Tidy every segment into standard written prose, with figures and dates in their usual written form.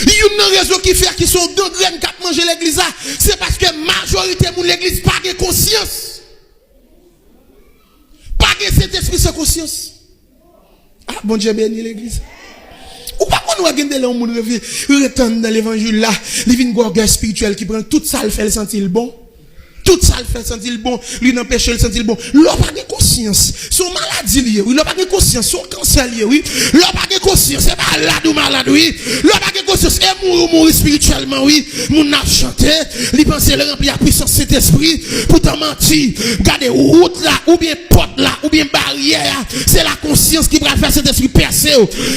Il y a une raison qui fait qu'ils sont deux graines qui mangent l'église, c'est parce que la majorité de l'église n'a pas de conscience. Pas de cet esprit sans conscience. Ah, bon Dieu béni l'église. Ou pas qu'on va gagner là, on retourne dans l'évangile là, il vient une orgueil spirituel qui prend tout ça, le fait le sentir bon. Tout ça le fait sentir bon, lui n'empêche le sentir bon. L'on pas de conscience, son maladie lié, oui, l'on pas de conscience, son cancer lié, oui. L'on pas de conscience, c'est malade ou malade, oui. L'on pas de conscience, et mourir spirituellement, oui. Moun a chanté, li pense le remplir la puissance de cet esprit, pourtant menti. Gardez route là, ou bien porte là, ou bien barrière, c'est la conscience qui va faire cet esprit percer.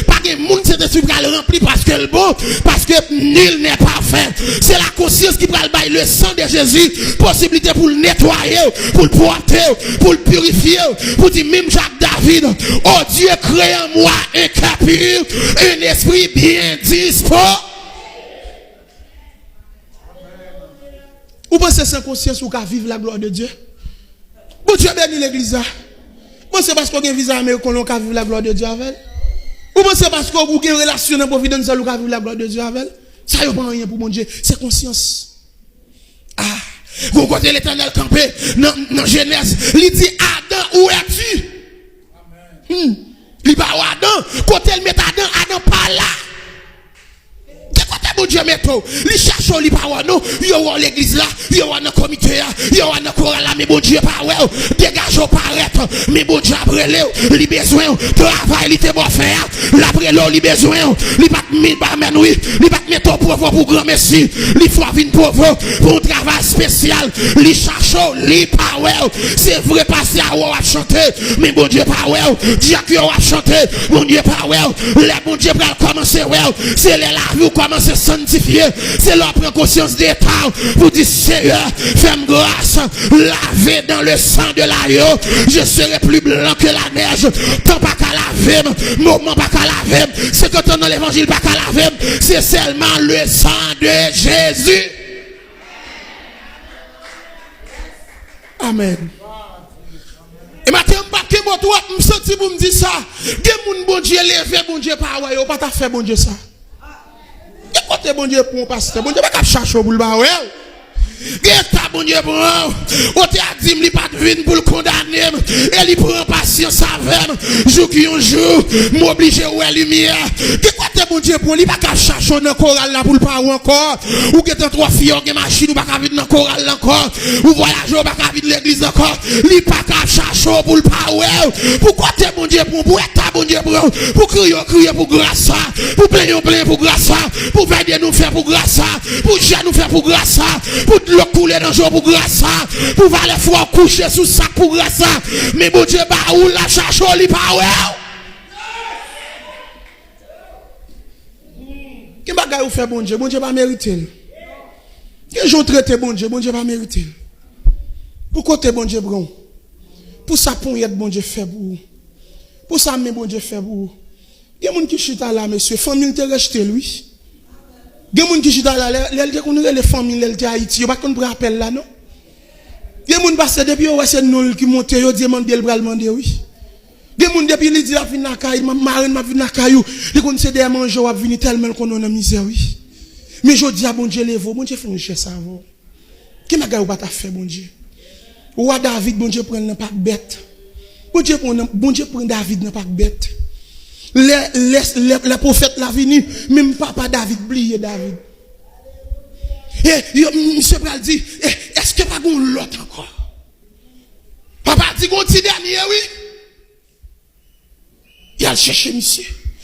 Pas de moun cet esprit va le remplir parce que le bon, parce que nul n'est parfait. C'est la conscience qui va le bailler le sang de Jésus, possibilité pour le nettoyer, pour le porter, pour le purifier, pour dire même Jacques David, oh Dieu crée en moi un cœur pur, un esprit bien disposé. Vous pensez sans conscience ou qu'à vivre la gloire de Dieu? Bon Dieu béni l'église. Vous pensez parce qu'on a un visa américain qu'on a vivre la gloire de Dieu avec? Vous pensez parce qu'on a une relation de providence qu'on a vivre la gloire de Dieu avec? Ça n'y a pas rien pour mon Dieu, c'est conscience. Ah. Vous côté l'Éternel campé dans Genèse, il dit Adam, où es-tu? Il va Adam, côté il met Adam pas là. Bon Dieu met tout. Il cherche li pas non, yo dans l'église là, yo dans le comité là, yo dans le chorale là, mais bon Dieu pas ouais, dégage au paraître, mais bon Dieu après li besoin travail li te bon faire, l'après li besoin, li pas mis pas men oui, li pas mettre pauvre pour grand merci, li faut vinn pauvre pour un travail spécial, li cherche li pas ouais, c'est vrai passer à a chanter, mais bon Dieu pas ouais, Dieu qui a chanter, bon Dieu pas ouais, les bon Dieu va commencer ouais, c'est les la vie commencer sanctifié, c'est leur prendre conscience d'état pour dire Seigneur, fais-moi grâce, laver dans le sang de l'agneau, je serai plus blanc que la neige, tant pas qu'à laver, moment pas qu'à laver, c'est que dans l'évangile pas qu'à laver, c'est seulement le sang de Jésus. Amen. Et maintenant, je me sens pour me dire ça, que mon bon Dieu levé, bon Dieu pas ouais, pas ta fait bon Dieu ça. Et côté bon Dieu pour un pasteur, bon Dieu pas chercher pour le bas ouais. Gesta bon Dieu bon, on t'a dit il pas de vin pour le condamner et il prend patience avec jour qui un jour m'obliger ouais lumière. Que côté bon Dieu pour il pas chercher dans chorale là pour le pas encore ou que trois filles en machine ou pas vivre dans chorale encore ou voyager pas vivre l'église encore, il pas chercher pour le pas ouais. Pourquoi t'es bon Dieu pour ta bon Dieu pour crier pour grâce, pour plaindre pour grâce, pour veiller nous faire pour grâce, pour gérer nous faire pour grâce, pour le couler dans le jour pour grâce, pour valer froid coucher sous sac pour grâce, mais bon Dieu bah ou la cherche au lit pas ouais. Quel bagage vous fait bon Dieu pas mériter. Quel jour traiter bon Dieu pas mériter. Pourquoi t'es bon Dieu bron? Pour ça pour être bon Dieu fait pour vous. Pour ça mais bon Dieu fait pour vous. Il y a des gens qui chita là monsieur, famille te rejeté lui. Il y a des gens qui chita là, les familles les Haïti, pas qu'on rappelle là non. Il y a des gens qui passent depuis ouais c'est nous qui monte yo demander le bras demander oui. Il y a des gens depuis il dit la fin na caille, marine m'a vinn na caillou, il connaît des manger ou venir tellement qu'on en misère oui. Mais je dis à bon Dieu levo, bon Dieu fait chercher ça avant. Qui m'a gagné ou pas ta fait bon Dieu. Ou David bon Dieu prend pas bête. Bon Dieu prend David n'a pas bête. Les prophètes la venu, même papa David oublié David. Et monsieur Pral dit, est-ce que pas gon l'autre encore? Papa dit gon ti dernier oui. Il a cherché monsieur.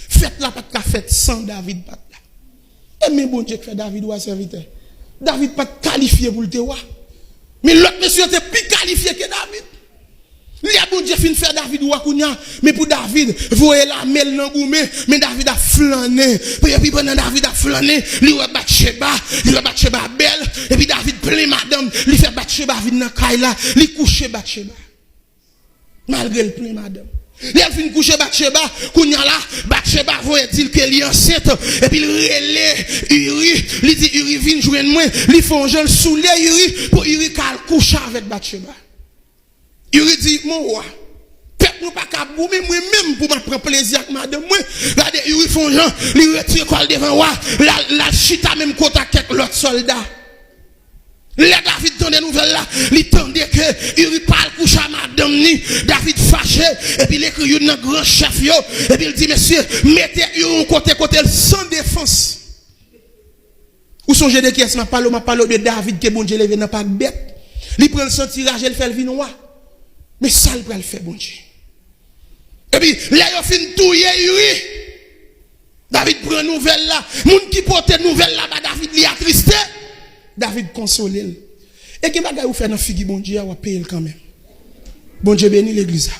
Faites la pas de fête sans David pas là. Et même bon Dieu fait David ou serviteur. David pas qualifié pour le terroir. Mais l'autre monsieur était plus qualifié que David. Il y a bon Dieu fin faire David ou Akounia, mais pour David, voyez la mêle dans goumé, mais David a flâné. Et puis pendant David a flâné, il va Bathsheba, belle, et puis David plein madame, il fait Bathsheba vide dans Kaila, il couche Bathsheba. Malgré le plein madame. Il a fini coucher Bathsheba, Kounia là, Bathsheba voyait dire qu'elle est enceinte, et puis il relève Uri, il dit Uri vient joindre moi, il fait un jeune sous les Uri, pour Uri qu'elle couche avec Bathsheba. Il dit, mon roi, peuple moi pas qu'à boumer moi-même pour me prendre plaisir avec madame moi. Regardez, ils font gens, ils retirent col devant moi, la chita même contact avec l'autre soldat. Les David dans des nouvelles là, il tendait que il parle couche à madame ni, David fâché, et puis il écrit un grand chef yo, et puis il dit monsieur, mettez un côté sans défense. Ou songez de qui est-ce m'a parlé de David que bon Dieu levé n'a pas bête. Il prend son tirage, il fait le vin noir. Mais ça il va le faire bon Dieu. Et puis là il fin touyer Uri. David prend nouvelle là, moun qui porte nouvelle là, David li attristé. David console. Et que bagay ou fait dans figue bon Dieu, ou payer quand même. Bon Dieu béni l'église.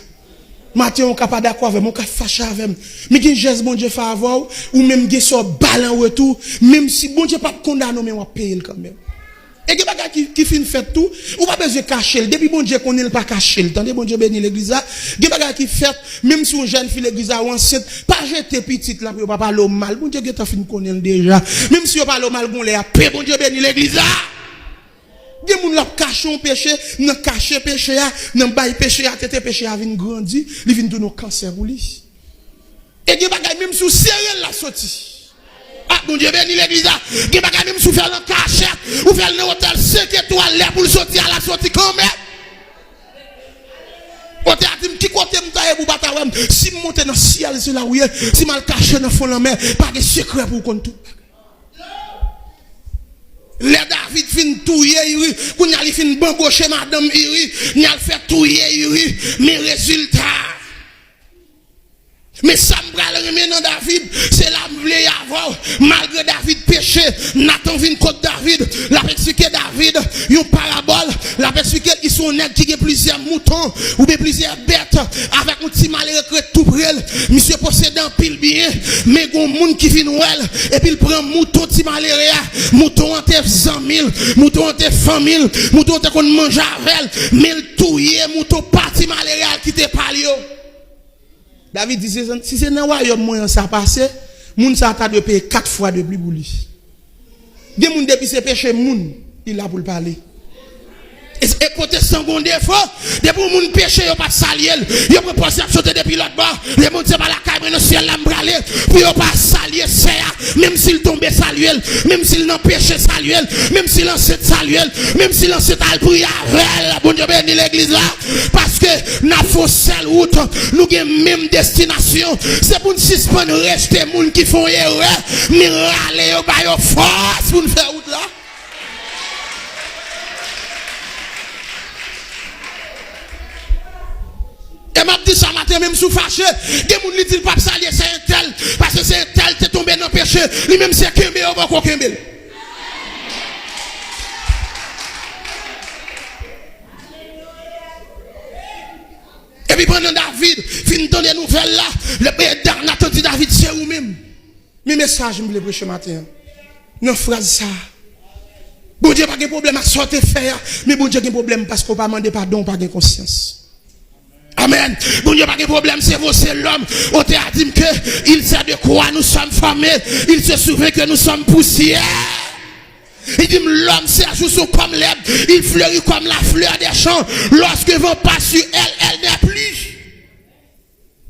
Matin on capable d'accord avec moi, on fâché avec moi. Mais qui geste bon Dieu fait avoir ou même qui sort balle en retour, même si bon Dieu pas condamné mais on payer quand même. Et que bagay qui fin fait tout, ou pas besoin cacher. Depuis bon Dieu connaît pas cacher. Attendez bon Dieu béni l'église. Que bagay qui fait même si on jeune fille l'église ou enceinte, pas jeter petite là pour pas parler mal. Bon Dieu qui t'a fin connaître déjà. Même si on parle mal bon les après bon Dieu béni l'église. Des moun la caché un péché, nan caché péché a, nan bay péché a, tete péché a vinn grandi, li vinn tout nos cancer ou li. Et des bagay même sous serrel la sorti. Ah mon Dieu béni l'église a, des bagay même sous faire le cachette, ou faire le hôtel 5 étoiles là pour sortir à la sortie quand même. Côté a dit qui côté m'ta pour batawem, si monter dans ciel c'est là où si mal caché dans fond la mer, pas de secret pour compte tout. Les David fin touyer Uri, qu'on y a li fin bambocher madame Uri, n'y a fait touyer Uri, mais résultat. Mais ça me bral remenan David, c'est la m'vle avoir, malgré David péché, Nathan vient contre David, la expliqué David, une parabole, la expliqué ils sont nèg qui a plusieurs moutons, ou bien plusieurs bêtes, avec un petit malheureux tout près, monsieur possédant pile bien, mais gon moun qui vient ouel, et puis il prend mouton petit malheureux, mouton en te 100 000, mouton en te 100 000, mouton en te qu'on mange avec, mais il touye mouton parti malheureux qui te parle yo. David dit, si c'est dans le royaume moyen ça passe, moun ça t'a de payer 4 fois de plus pour lui. Des moun depuis ses péchés, moun, il a pour le parler. Et côté sangon défaut, des pour moun péché, yo pas salier, yo pas penser à sauter depuis l'autre bord, les moun c'est pas la caille, mais le ciel l'a m'bralé, puis yo pas salier, c'est même s'il tombe saluel, même s'il n'en péché saluel, même s'il en sait saluel, même s'il en sait al prier avec, bon Dieu béni l'église là, parce que n'a font seule route, nous avons même destination, c'est pour nous suspendre rester moun qui font erreur, mais râler yo ba yo force pour nous faire route là. Et m'a dit ça matin même sous fâché, des moun li dit pas saluer c'est un tel parce que c'est un tel t'es tombé dans péché, lui même c'est kembe ou pas kembe. Et puis pendant David, fin dans des nouvelles là, le père Nathan dit David c'est ou même. Mes messages me voulais prêcher matin. Une phrase ça. Bon Dieu pas de problème à sortir faire, mais bon Dieu a un problème parce qu'on pas demander pardon, pas de conscience. Amen. Bon Dieu, pas de problème, c'est vous, c'est l'homme. On t'a dit que il sait de quoi nous sommes formés. Il se souvient que nous sommes poussière. Il dit l'homme, c'est à jour comme l'herbe. Il fleurit comme la fleur des champs. Lorsque vent passe sur elle, elle n'est plus.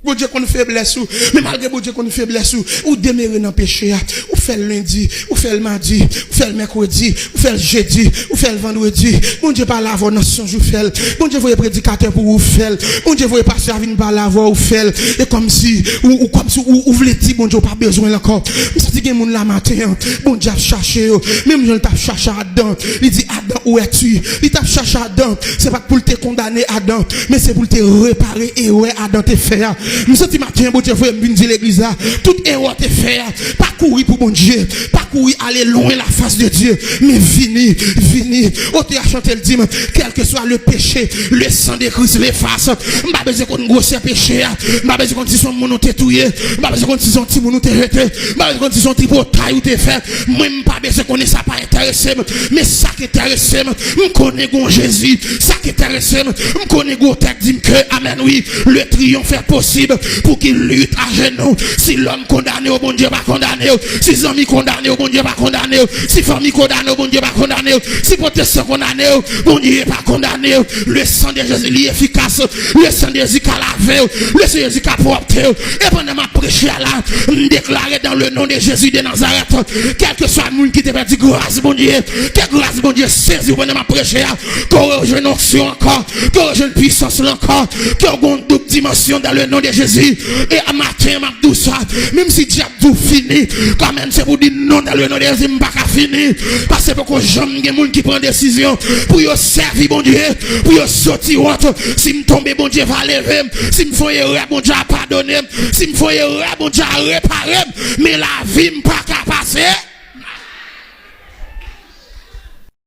Bon Dieu qu'on faiblesse ou, mais malgré bon Dieu qu'on faiblesse ou demeurer dans le péché, ou fait le lundi, ou fait le mardi, ou fait le mercredi, ou fait le jeudi, ou fait le vendredi. Bon Dieu par la voix dans son jour fait. Bon Dieu voyez prédicateur pour vous faire. Bon Dieu voyez passer à venir par la voix ou faire. Et comme si ou voulez dire bon Dieu pas besoin encore. Ça dit que moun la matin, bon Dieu a cherché, même je t'a cherché Adam. Il dit Adam où es-tu? Il t'a cherché Adam, c'est pas pour te condamner Adam, mais c'est pour te réparer et ouais Adam te faire. Nous senti matin, bon Dieu, vous me dire l'église là, toute erreur te faire, pas courir pour bon Dieu, pas courir aller loin la face de Dieu, mais venir, au te a chanté le dimanche, quel que soit le péché, le sang de Christ l'efface, pas besoin qu'on grosse péché, pas besoin qu'on dise son mon te touyer, pas besoin qu'on dise son petit mon te jeter, pas besoin qu'on dise son petit portail ou te faire, même pas besoin qu'on ait ça pas intéressé, mais ça qui intéresse, me connaît gon Jésus, ça qui intéresse, me connaît gon tête dit que amen oui, le triomphe est possible. Bible pour qu'il lutte à genoux. Si l'homme condamné au bon Dieu pas condamné, si les amis condamnés au bon Dieu pas condamné, si famille condamnée au bon Dieu pas condamné, si protestant condamné, bon Dieu pas condamné. Le sang de Jésus est efficace, le sang de Jésus a lavé, le sang de Jésus a propre. Et pendant ma prêcher là, me déclarer dans le nom de Jésus de Nazareth, quel que soit le monde qui te perdu grâce, bon Dieu, quelle grâce, bon Dieu, saisis pendant ma prêcher là, qu'on rejoigne une onction encore, qu'on rejoigne une puissance là encore, qu'on ait une double dimension dans le nom de Jésus. Et à matin, m'a dit ça, même si diable tout fini, quand même c'est pour dire non dans le nom de Jésus, m'a pas fini, parce que pour que j'aime des gens qui prennent décision, pour y servir, bon Dieu, pour y sortir autre, si me tombe, bon Dieu va lever, si me font erreur, bon Dieu a pardonné, si me font erreur, bon Dieu a réparé, mais la vie m'a pas passer.